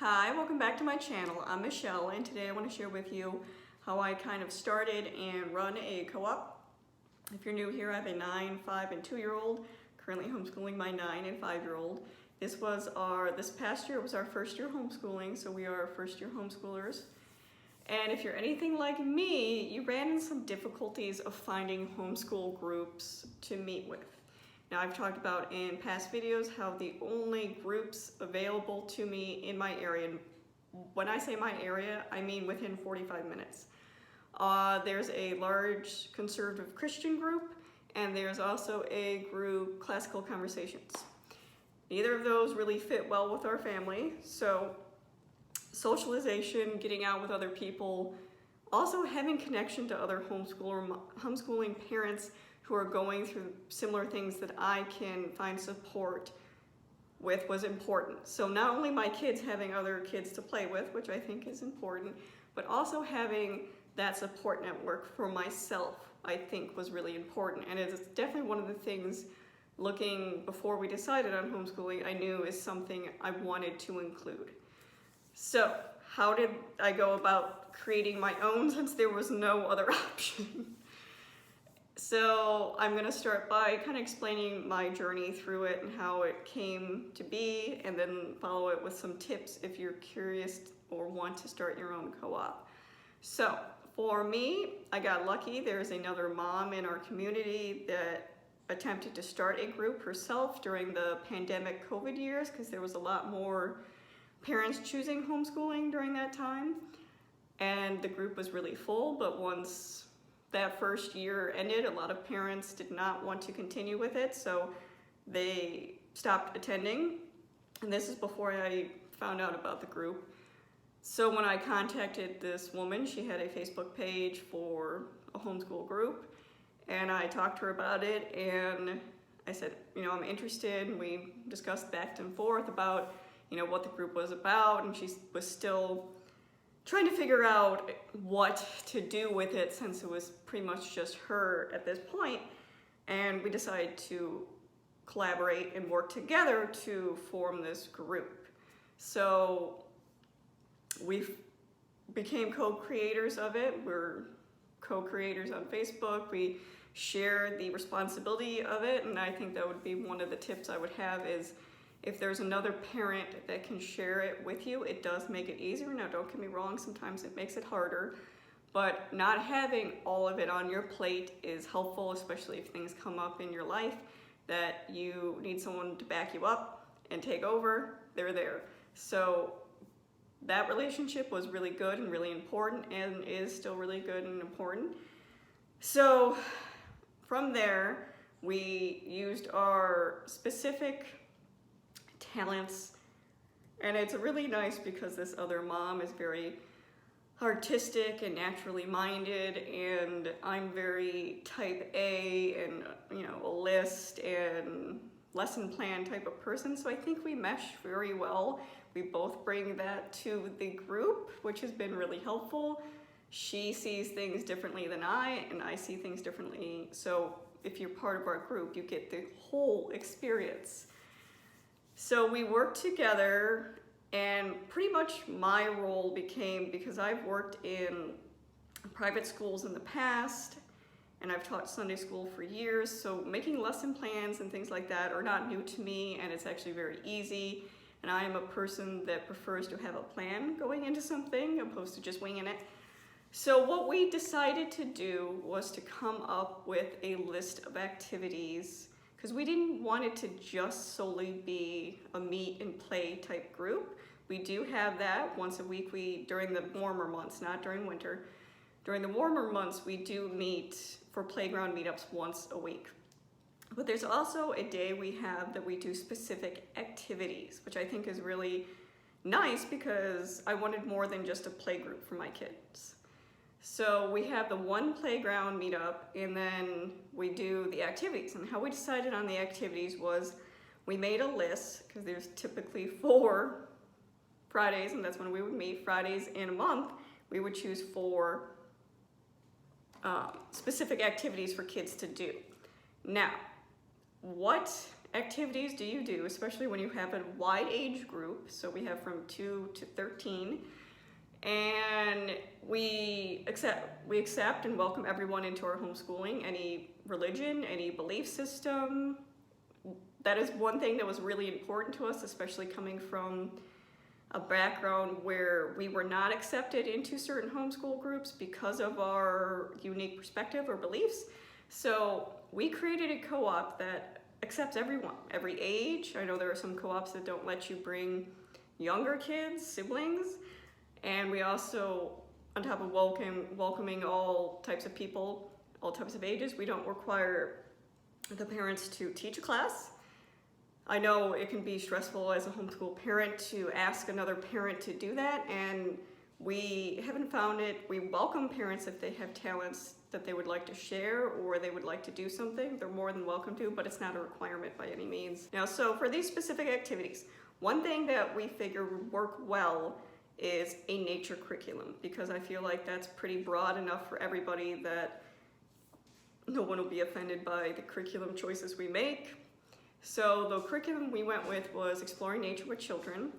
Hi, welcome back to my channel. I'm Michelle, and today I want to share with you how I kind of started and run a co-op. If you're new here, I have a 9, 5, and 2-year-old, currently homeschooling my 9 and 5-year-old. This past year was our first year homeschooling, so we are first year homeschoolers. And if you're anything like me, you ran into some difficulties of finding homeschool groups to meet with. Now, I've talked about in past videos how the only groups available to me in my area, and when I say my area, I mean within 45 minutes. There's a large conservative Christian group, and there's also a group, Classical Conversations. Neither of those really fit well with our family, so socialization, getting out with other people, also having connection to other homeschooling parents who are going through similar things that I can find support with was important. So not only my kids having other kids to play with, which I think is important, but also having that support network for myself, I think was really important. And it's definitely one of the things, looking before we decided on homeschooling, I knew is something I wanted to include. So how did I go about creating my own since there was no other option? So I'm going to start by kind of explaining my journey through it and how it came to be, and then follow it with some tips if you're curious or want to start your own co-op. So for me, I got lucky. There's another mom in our community that attempted to start a group herself during the pandemic COVID years, because there was a lot more parents choosing homeschooling during that time. And the group was really full, but once that first year ended, a lot of parents did not want to continue with it, so they stopped attending. And this is before I found out about the group. So when I contacted this woman, she had a Facebook page for a homeschool group, and I talked to her about it, and I said, I'm interested, and we discussed back and forth about, what the group was about, and she was still trying to figure out what to do with it since it was pretty much just her at this point. And we decided to collaborate and work together to form this group. So we became co-creators of it. We're co-creators on Facebook. We share the responsibility of it, and I think that would be one of the tips I would have is, if there's another parent that can share it with you, it does make it easier. Now, don't get me wrong, sometimes it makes it harder, but not having all of it on your plate is helpful, especially if things come up in your life that you need someone to back you up and take over, they're there. So that relationship was really good and really important, and is still really good and important. So from there, we used our specific talents, and it's really nice because this other mom is very artistic and naturally minded, and I'm very type A and a list and lesson plan type of person, so I think we mesh very well. We both bring that to the group, which has been really helpful. She sees things differently than I, and I see things differently, so if you're part of our group, you get the whole experience. So we worked together, and pretty much my role became, because I've worked in private schools in the past, and I've taught Sunday school for years, so making lesson plans and things like that are not new to me, and it's actually very easy. And I am a person that prefers to have a plan going into something opposed to just winging it. So what we decided to do was to come up with a list of activities, because we didn't want it to just solely be a meet and play type group. We do have that once a week, during the warmer months, not during winter. During the warmer months, we do meet for playground meetups once a week. But there's also a day we have that we do specific activities, which I think is really nice because I wanted more than just a play group for my kids. So we have the one playground meetup, and then we do the activities. And how we decided on the activities was we made a list, because there's typically 4 Fridays, and that's when we would meet, Fridays in a month. We would choose 4 specific activities for kids to do. Now, what activities do you do, especially when you have a wide age group? So we have from 2 to 13. And we accept and welcome everyone into our homeschooling, any religion, any belief system. That is one thing that was really important to us, especially coming from a background where we were not accepted into certain homeschool groups because of our unique perspective or beliefs. So we created a co-op that accepts everyone, every age. I know there are some co-ops that don't let you bring younger kids, siblings. And we also, on top of welcoming all types of people, all types of ages, we don't require the parents to teach a class. I know it can be stressful as a homeschool parent to ask another parent to do that, and we haven't found it. We welcome parents if they have talents that they would like to share or they would like to do something. They're more than welcome to, but it's not a requirement by any means. Now, so for these specific activities, one thing that we figure would work well is a nature curriculum, because I feel like that's pretty broad enough for everybody that no one will be offended by the curriculum choices we make. So the curriculum we went with was Exploring Nature with Children,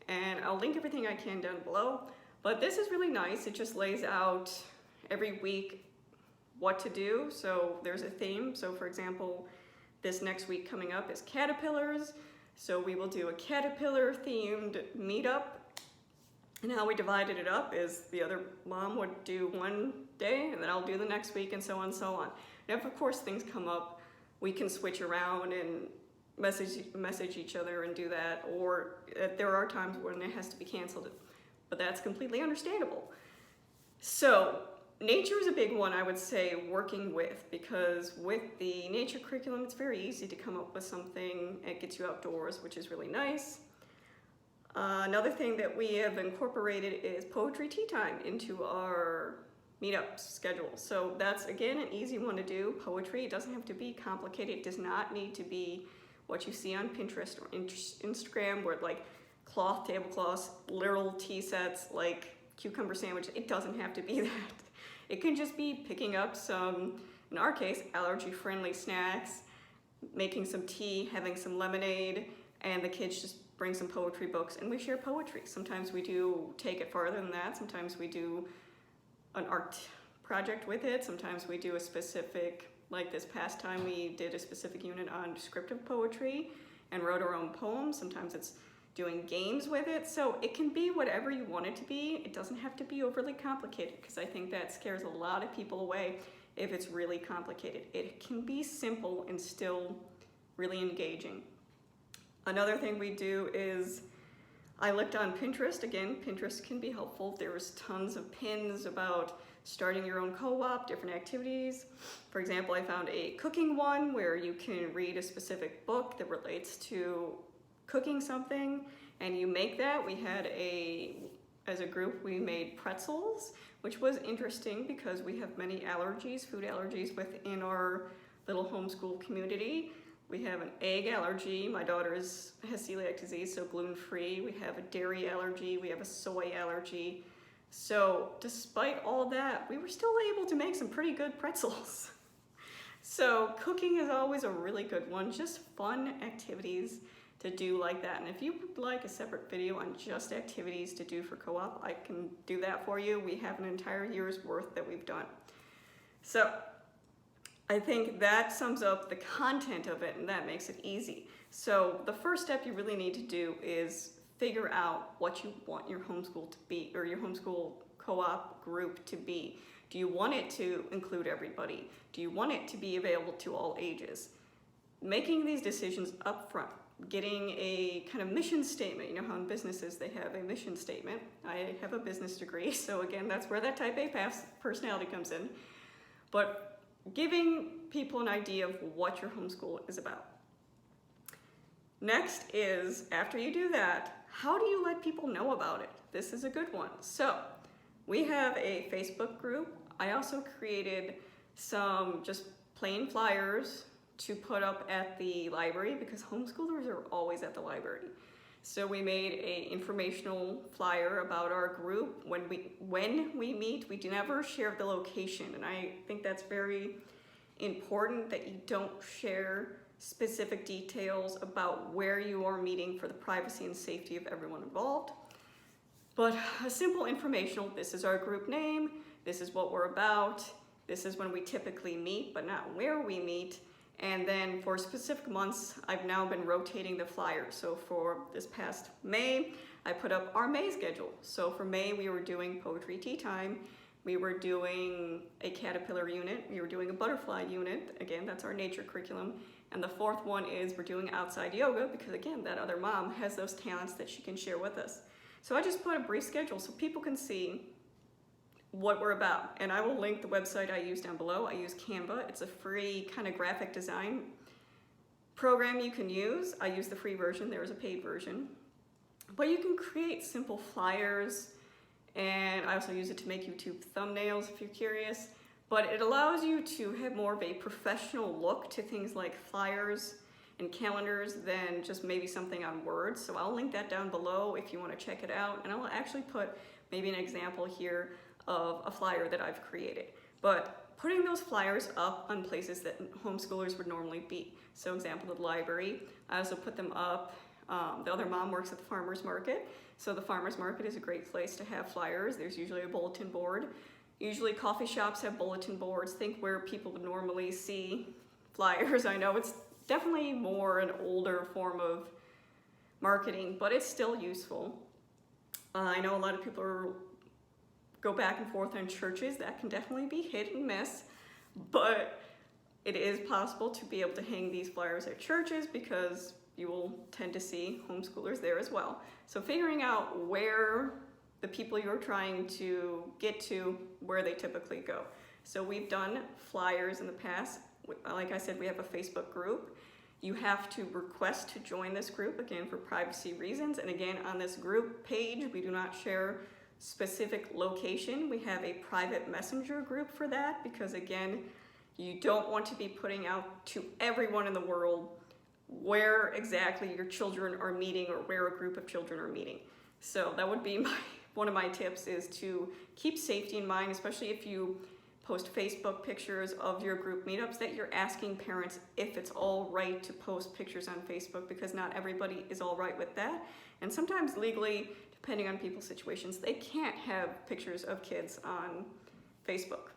and I'll link everything I can down below. But this is really nice. It just lays out every week what to do. So there's a theme. So for example, this next week coming up is caterpillars. So we will do a caterpillar themed meetup. And how we divided it up is the other mom would do one day and then I'll do the next week, and so on and so on. Now, if of course things come up, we can switch around and message each other and do that, or there are times when it has to be canceled, but that's completely understandable. So nature is a big one, I would say, working with, because with the nature curriculum, it's very easy to come up with something. It gets you outdoors, which is really nice. Another thing that we have incorporated is poetry tea time into our meetup schedule. So that's, again, an easy one to do. Poetry, it doesn't have to be complicated. It does not need to be what you see on Pinterest or Instagram, where like cloth tablecloths, literal tea sets, like cucumber sandwiches. It doesn't have to be that. It can just be picking up some, in our case, allergy-friendly snacks, making some tea, having some lemonade, and the kids just bring some poetry books, and we share poetry. Sometimes we do take it farther than that. Sometimes we do an art project with it. Sometimes we do a specific, like this past time we did a specific unit on descriptive poetry and wrote our own poems. Sometimes it's doing games with it. So it can be whatever you want it to be. It doesn't have to be overly complicated, because I think that scares a lot of people away if it's really complicated. It can be simple and still really engaging. Another thing we do is, I looked on Pinterest. Again, Pinterest can be helpful. There's tons of pins about starting your own co-op, different activities. For example, I found a cooking one where you can read a specific book that relates to cooking something, and you make that. We had as a group, we made pretzels, which was interesting because we have many allergies, food allergies within our little homeschool community. We have an egg allergy. My daughter has celiac disease, so gluten-free. We have a dairy allergy. We have a soy allergy. So despite all that, we were still able to make some pretty good pretzels. So cooking is always a really good one. Just fun activities to do like that. And if you would like a separate video on just activities to do for co-op, I can do that for you. We have an entire year's worth that we've done. So I think that sums up the content of it, and that makes it easy. So the first step you really need to do is figure out what you want your homeschool to be, or your homeschool co-op group to be. Do you want it to include everybody? Do you want it to be available to all ages? Making these decisions up front, getting a kind of mission statement. You know how in businesses they have a mission statement. I have a business degree, so again, that's where that type A personality comes in. But giving people an idea of what your homeschool is about. Next is, after you do that, how do you let people know about it? This is a good one. So we have a Facebook group. I also created some just plain flyers to put up at the library, because homeschoolers are always at the library. So we made a informational flyer about our group. When we meet, we do never share the location, and I think that's very important, that you don't share specific details about where you are meeting for the privacy and safety of everyone involved. But a simple informational, this is our group name, this is what we're about, this is when we typically meet, but not where we meet. And then for specific months, I've now been rotating the flyers. So for this past May, I put up our May schedule. So for May, we were doing poetry tea time. We were doing a caterpillar unit. We were doing a butterfly unit. Again, that's our nature curriculum. And the fourth one is we're doing outside yoga because again, that other mom has those talents that she can share with us. So I just put a brief schedule so people can see what we're about. And I will link the website I use down below. I use Canva. It's a free kind of graphic design program you can use. I use the free version. There is a paid version. But you can create simple flyers, and I also use it to make YouTube thumbnails if you're curious. But it allows you to have more of a professional look to things like flyers and calendars than just maybe something on Word. So I'll link that down below if you want to check it out. And I'll actually put maybe an example here of a flyer that I've created. But putting those flyers up on places that homeschoolers would normally be. So example, the library. I also put them up. The other mom works at the farmer's market. So the farmer's market is a great place to have flyers. There's usually a bulletin board. Usually coffee shops have bulletin boards. Think where people would normally see flyers. I know it's definitely more an older form of marketing, but it's still useful. I know a lot of people go back and forth on churches. That can definitely be hit and miss, but it is possible to be able to hang these flyers at churches because you will tend to see homeschoolers there as well. So figuring out where the people you're trying to get to, where they typically go. So we've done flyers in the past. Like I said, we have a Facebook group. You have to request to join this group, again, for privacy reasons. And again, on this group page, we do not share specific location. We have a private messenger group for that because again, you don't want to be putting out to everyone in the world where exactly your children are meeting or where a group of children are meeting. So that would be one of my tips, is to keep safety in mind, especially if you post Facebook pictures of your group meetups, that you're asking parents if it's all right to post pictures on Facebook, because not everybody is all right with that. And sometimes legally, depending on people's situations, they can't have pictures of kids on Facebook.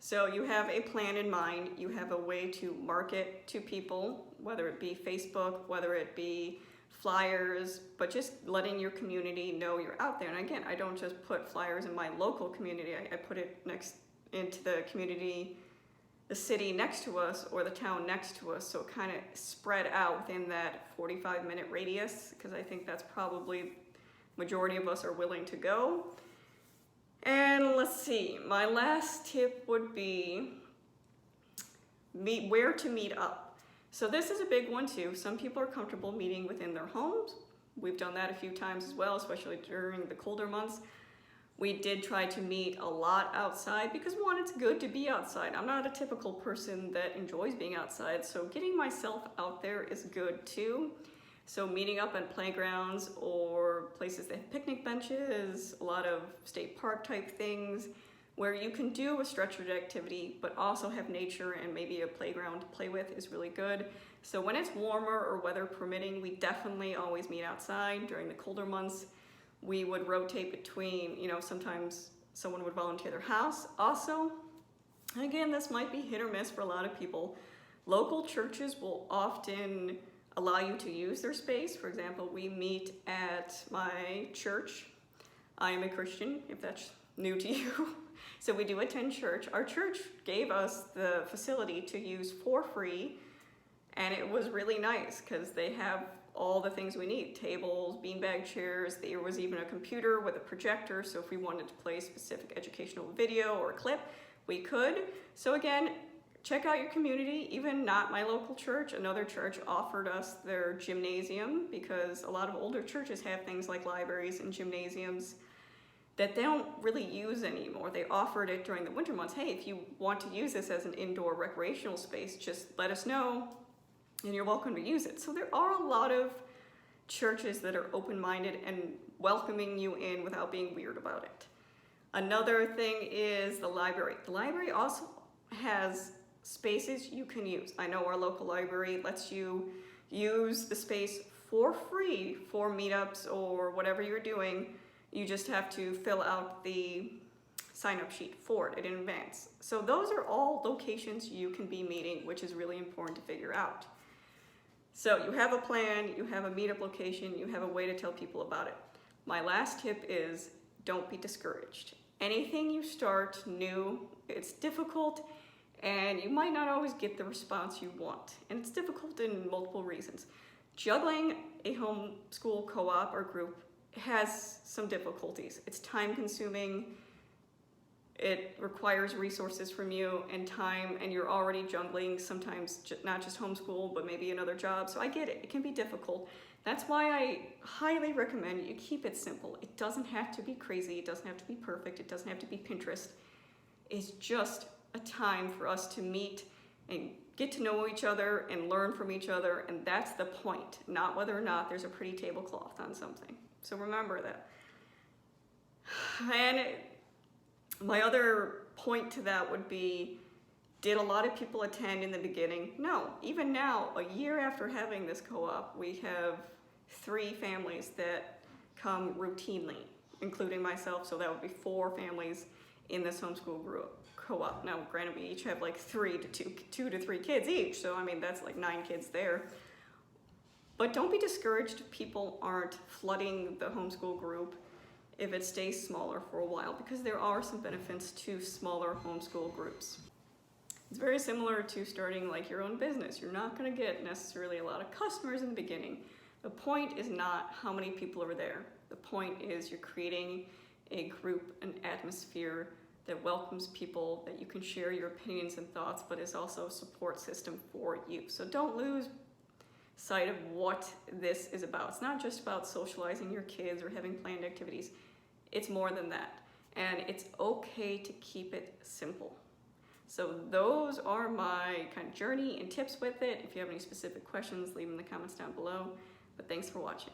So you have a plan in mind, you have a way to market to people, whether it be Facebook, whether it be flyers, but just letting your community know you're out there. And again, I don't just put flyers in my local community, I put it next into the community, the city next to us or the town next to us, so it kind of spread out within that 45-minute radius, because I think that's probably majority of us are willing to go. And let's see, my last tip would be where to meet up. So this is a big one too. Some people are comfortable meeting within their homes. We've done that a few times as well, especially during the colder months. We did try to meet a lot outside because one, it's good to be outside. I'm not a typical person that enjoys being outside, so getting myself out there is good too. So meeting up on playgrounds or places that have picnic benches, a lot of state park type things where you can do a structured activity but also have nature and maybe a playground to play with is really good. So when it's warmer or weather permitting, we definitely always meet outside. During the colder months, we would rotate between, sometimes someone would volunteer their house also. And again, this might be hit or miss for a lot of people. Local churches will often allow you to use their space. For example, we meet at my church. I am a Christian, if that's new to you. So we do attend church. Our church gave us the facility to use for free, and it was really nice because they have all the things we need: tables, beanbag chairs. There was even a computer with a projector, so if we wanted to play specific educational video or clip, we could. So again, check out your community. Even not my local church, another church offered us their gymnasium, because a lot of older churches have things like libraries and gymnasiums that they don't really use anymore. They offered it during the winter months. Hey, if you want to use this as an indoor recreational space, just let us know and you're welcome to use it. So there are a lot of churches that are open-minded and welcoming you in without being weird about it. Another thing is the library. The library also has spaces you can use. I know our local library lets you use the space for free for meetups or whatever you're doing. You just have to fill out the sign-up sheet for it in advance. So those are all locations you can be meeting, which is really important to figure out. So you have a plan, you have a meetup location, you have a way to tell people about it. My last tip is don't be discouraged. Anything you start new, it's difficult and you might not always get the response you want. And it's difficult in multiple reasons. Juggling a homeschool co-op or group has some difficulties. It's time consuming, it requires resources from you and time, and you're already juggling sometimes not just homeschool, but maybe another job. So I get it, it can be difficult. That's why I highly recommend you keep it simple. It doesn't have to be crazy, it doesn't have to be perfect, it doesn't have to be Pinterest. It's just a time for us to meet and get to know each other and learn from each other, and that's the point, not whether or not there's a pretty tablecloth on something. So remember that. And my other point to that would be, did a lot of people attend in the beginning? No. Even now, a year after having this co-op, we have 3 families that come routinely, including myself, so that would be 4 families in this homeschool group co-op. Now, granted, we each have like 2 to 3 kids each, so I mean, that's like 9 kids there. But don't be discouraged if people aren't flooding the homeschool group if it stays smaller for a while, because there are some benefits to smaller homeschool groups. It's very similar to starting like your own business. You're not going to get necessarily a lot of customers in the beginning. The point is not how many people are there. The point is you're creating a group, an atmosphere that welcomes people, that you can share your opinions and thoughts, but is also a support system for you. So don't lose sight of what this is about. It's not just about socializing your kids or having planned activities. It's more than that. And it's okay to keep it simple. So those are my kind of journey and tips with it. If you have any specific questions, leave them in the comments down below. But thanks for watching.